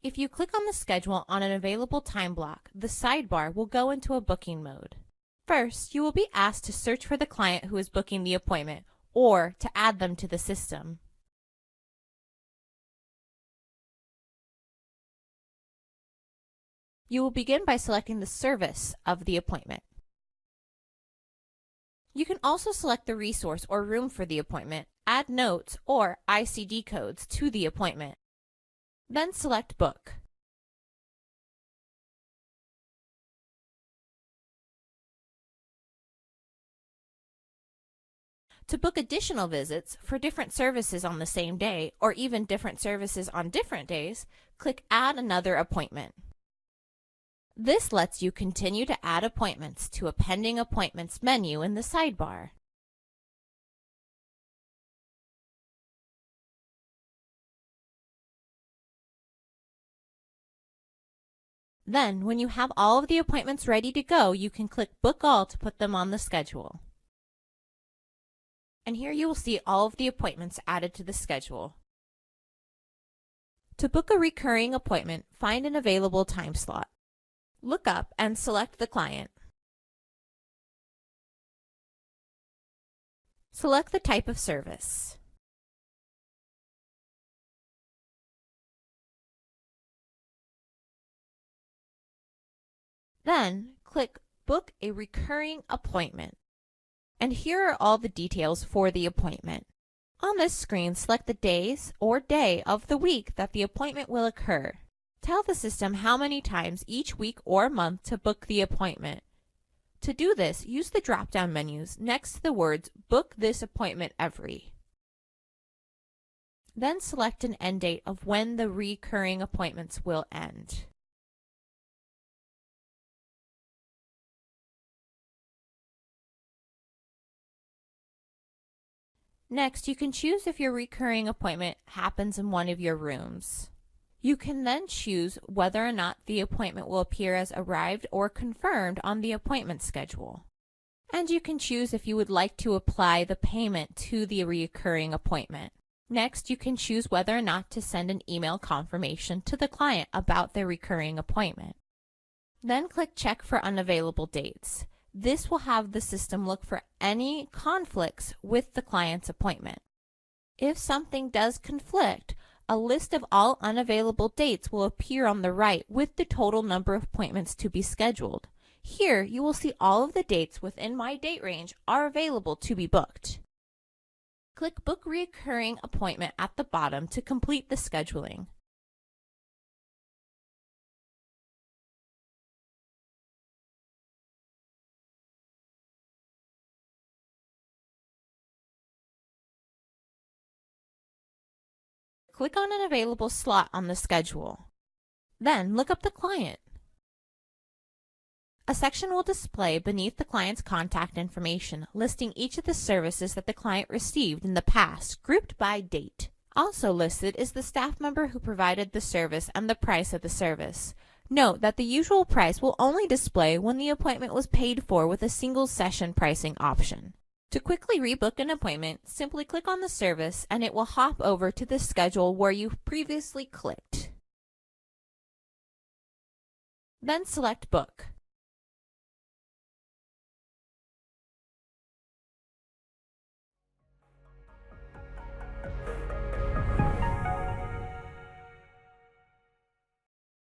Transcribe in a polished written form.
If you click on the schedule on an available time block, the sidebar will go into a booking mode. First, you will be asked to search for the client who is booking the appointment or to add them to the system. You will begin by selecting the service of the appointment. You can also select the resource or room for the appointment, add notes or ICD codes to the appointment. Then select Book. To book additional visits for different services on the same day or even different services on different days, click Add Another Appointment. This lets you continue to add appointments to a Pending Appointments menu in the sidebar. Then, when you have all of the appointments ready to go, you can click Book All to put them on the schedule. And here you will see all of the appointments added to the schedule. To book a recurring appointment, find an available time slot. Look up and select the client. Select the type of service. Then, click Book a Recurring Appointment. And here are all the details for the appointment. On this screen, select the days or day of the week that the appointment will occur. Tell the system how many times each week or month to book the appointment. To do this, use the drop-down menus next to the words Book this appointment every. Then select an end date of when the recurring appointments will end. Next, you can choose if your recurring appointment happens in one of your rooms. You can then choose whether or not the appointment will appear as arrived or confirmed on the appointment schedule. And you can choose if you would like to apply the payment to the recurring appointment. Next, you can choose whether or not to send an email confirmation to the client about their recurring appointment. Then click Check for Unavailable Dates. This will have the system look for any conflicts with the client's appointment. If something does conflict, a list of all unavailable dates will appear on the right with the total number of appointments to be scheduled. Here, you will see all of the dates within my date range are available to be booked. Click Book Recurring Appointment at the bottom to complete the scheduling. Click on an available slot on the schedule. Then look up the client. A section will display beneath the client's contact information, listing each of the services that the client received in the past, grouped by date. Also listed is the staff member who provided the service and the price of the service. Note that the usual price will only display when the appointment was paid for with a single session pricing option. To quickly rebook an appointment, simply click on the service and it will hop over to the schedule where you previously clicked. Then select Book.